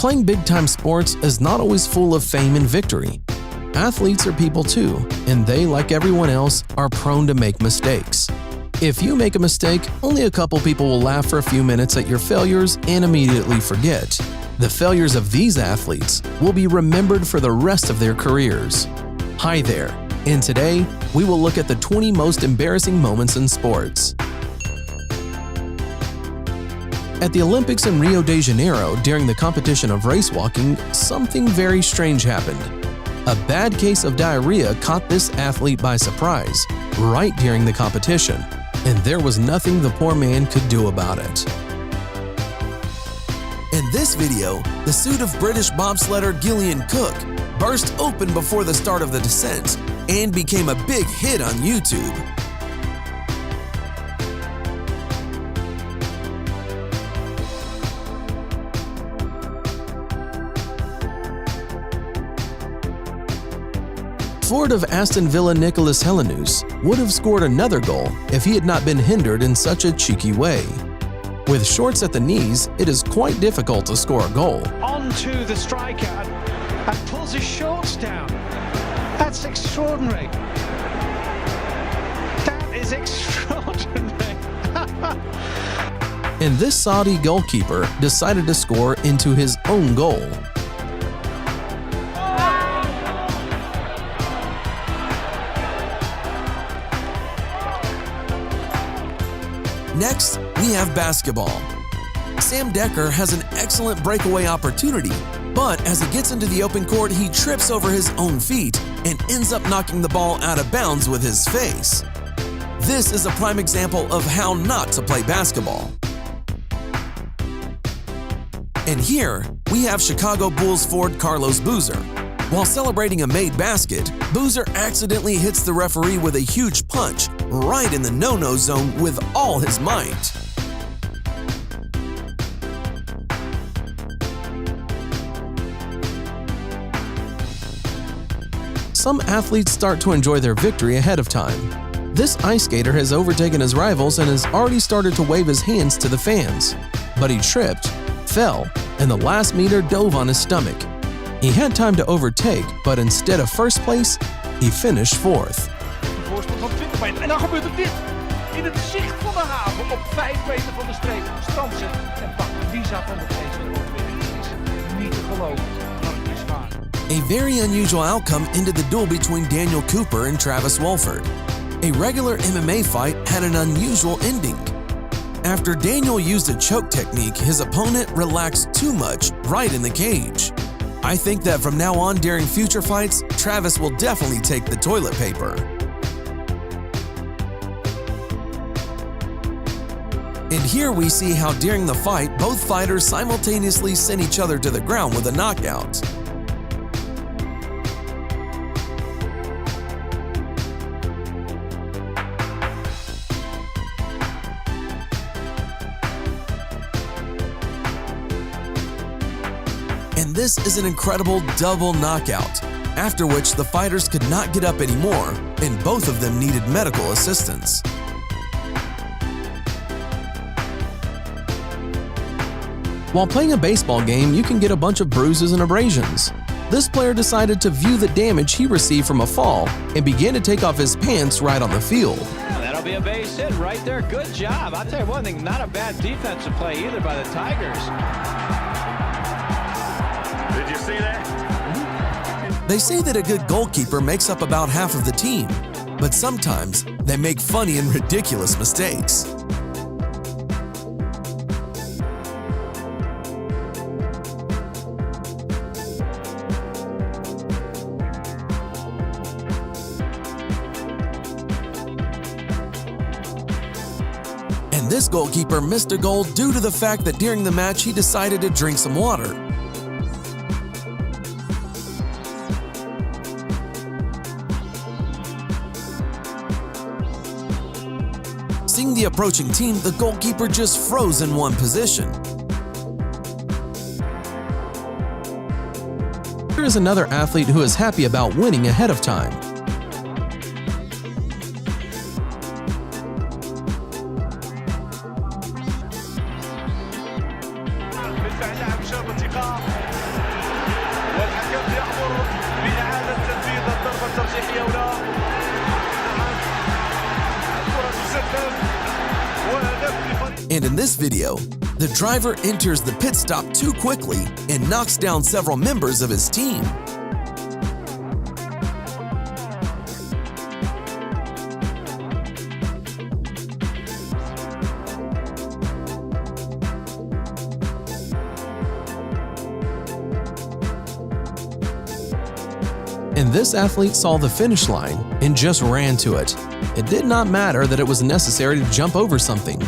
Playing big-time sports is not always full of fame and victory. Athletes are people too, and they, like everyone else, are prone to make mistakes. If you make a mistake, only a couple people will laugh for a few minutes at your failures and immediately forget. The failures of these athletes will be remembered for the rest of their careers. Hi there, and today we will look at the 20 most embarrassing moments in sports. At the Olympics in Rio de Janeiro during the competition of race walking, something very strange happened. A bad case of diarrhea caught this athlete by surprise, right during the competition, and there was nothing the poor man could do about it. In this video, the suit of British bobsledder Gillian Cook burst open before the start of the descent and became a big hit on YouTube. Forward of Aston Villa Nicolas Helenius would have scored another goal if he had not been hindered in such a cheeky way. With shorts at the knees, it is quite difficult to score a goal. On to the striker and pulls his shorts down. That's extraordinary. That is extraordinary. And this Saudi goalkeeper decided to score into his own goal. Next, we have basketball. Sam Decker has an excellent breakaway opportunity, but as he gets into the open court, he trips over his own feet and ends up knocking the ball out of bounds with his face. This is a prime example of how not to play basketball. And here, we have Chicago Bulls forward Carlos Boozer. While celebrating a made basket, Boozer accidentally hits the referee with a huge punch right in the no-no zone with all his might. Some athletes start to enjoy their victory ahead of time. This ice skater has overtaken his rivals and has already started to wave his hands to the fans. But he tripped, fell, and the last meter dove on his stomach. He had time to overtake, but instead of first place, he finished fourth. Een voorsprong van 20 meter. En dan gebeurt er dit. In het zicht van de haven op 5 meter van de streep. Strandt zich en pakt de visa van de geest en overwinning. Het is niet te geloven, maar het is waar. A very unusual outcome ended the duel between Daniel Cooper and Travis Wolford. A regular MMA fight had an unusual ending. After Daniel used a choke technique, his opponent relaxed too much right in the cage. I think that from now on during future fights, Travis will definitely take the toilet paper. And here we see how during the fight, both fighters simultaneously sent each other to the ground with a knockout. And this is an incredible double knockout, after which the fighters could not get up anymore, and both of them needed medical assistance. While playing a baseball game, you can get a bunch of bruises and abrasions. This player decided to view the damage he received from a fall and began to take off his pants right on the field. That'll be a base hit right there. Good job. I'll tell you one thing, not a bad defensive play either by the Tigers. Did you see that? They say that a good goalkeeper makes up about half of the team, but sometimes they make funny and ridiculous mistakes. And this goalkeeper missed a goal due to the fact that during the match he decided to drink some water. Seeing the approaching team, the goalkeeper just froze in one position. Here is another athlete who is happy about winning ahead of time. Met zijn duim zo wat hij gaat. And in this video, the driver enters the pit stop too quickly and knocks down several members of his team. And this athlete saw the finish line and just ran to it. It did not matter that it was necessary to jump over something.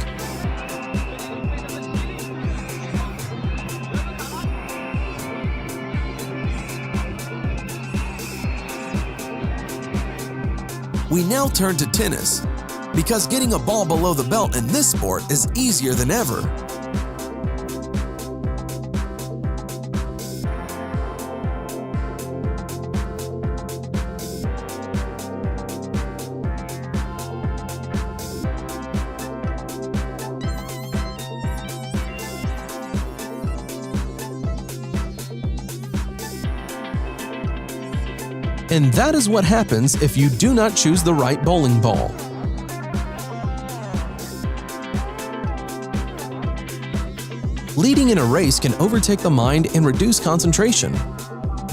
We now turn to tennis, because getting a ball below the belt in this sport is easier than ever. And that is what happens if you do not choose the right bowling ball. Leading in a race can overtake the mind and reduce concentration.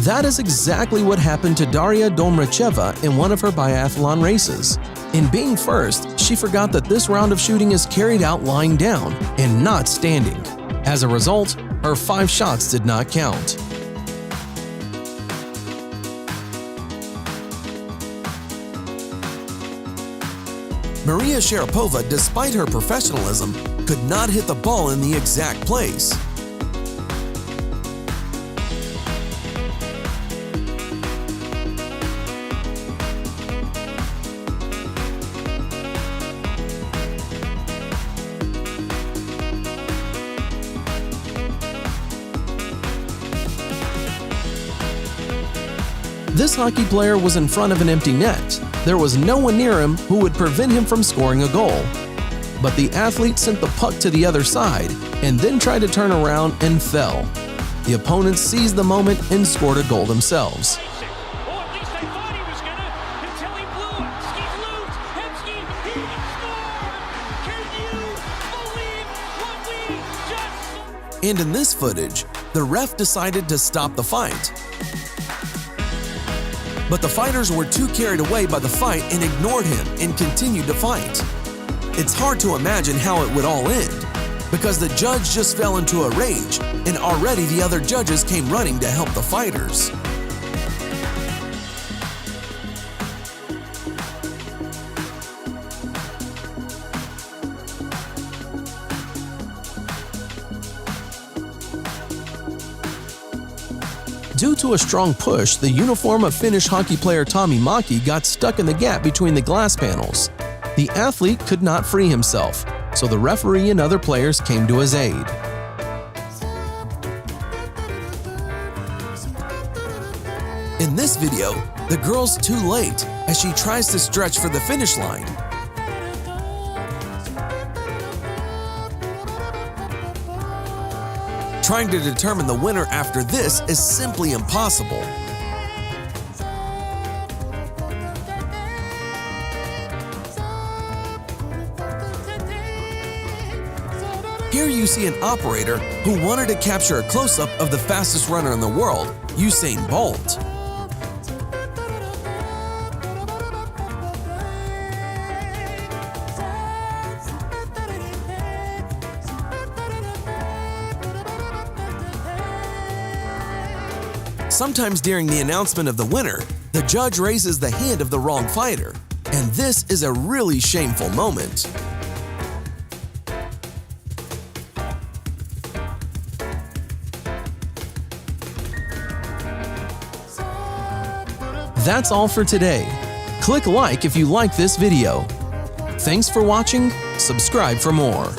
That is exactly what happened to Daria Domracheva in one of her biathlon races. In being first, she forgot that this round of shooting is carried out lying down and not standing. As a result, her 5 shots did not count. Maria Sharapova, despite her professionalism, could not hit the ball in the exact place. This hockey player was in front of an empty net. There was no one near him who would prevent him from scoring a goal. But the athlete sent the puck to the other side and then tried to turn around and fell. The opponents seized the moment and scored a goal themselves. Or at least they thought he was gonna until he blew it. Ski's loose. Hemsky, he scored! Can you believe what we just... And in this footage, the ref decided to stop the fight. But the fighters were too carried away by the fight and ignored him and continued to fight. It's hard to imagine how it would all end, because the judge just fell into a rage and already the other judges came running to help the fighters. Due to a strong push, the uniform of Finnish hockey player Tommi Mäki got stuck in the gap between the glass panels. The athlete could not free himself, so the referee and other players came to his aid. In this video, the girl's too late as she tries to stretch for the finish line. Trying to determine the winner after this is simply impossible. Here you see an operator who wanted to capture a close-up of the fastest runner in the world, Usain Bolt. Sometimes during the announcement of the winner, the judge raises the hand of the wrong fighter, and this is a really shameful moment. That's all for today. Click like if you like this video. Thanks for watching. Subscribe for more.